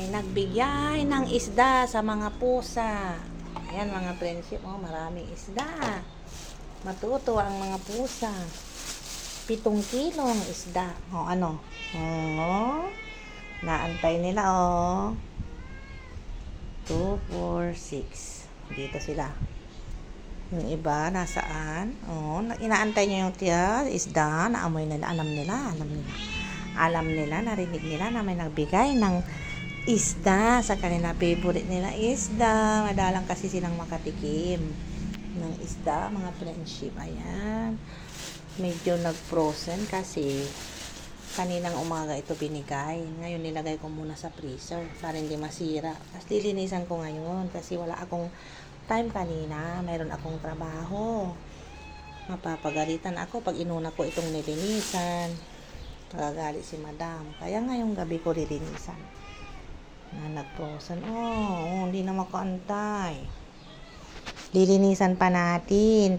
nagbigay ng isda sa mga pusa. Ayan mga friendship, oh, maraming isda. Matutuwa ang mga pusa. 7 kilong isda. O ano? Oh, naantay nila, oh. 2, 4, 6. Dito sila. Yung iba, nasaan? Oh, inaantay niya yung isda. Naamoy nila. Alam nila. Alam nila, narinig nila na may nagbigay ng isda sa kanila. Favorite nila isda. Madalang kasi silang makatikim ng isda, mga friendship. Ayan. Medyo nag-frozen kasi kaninang umaga ito binigay. Ngayon nilagay ko muna sa freezer para hindi masira. Tapos lilinisan ko ngayon kasi wala akong time kanina. Mayroon akong trabaho. Mapapagalitan ako pag inuna ko itong nilinisan. Pagagalit si madam. Kaya ngayong gabi ko lilinisan. Na nag-frozen. Oh, hindi na makaantay. Lilinisan pa natin.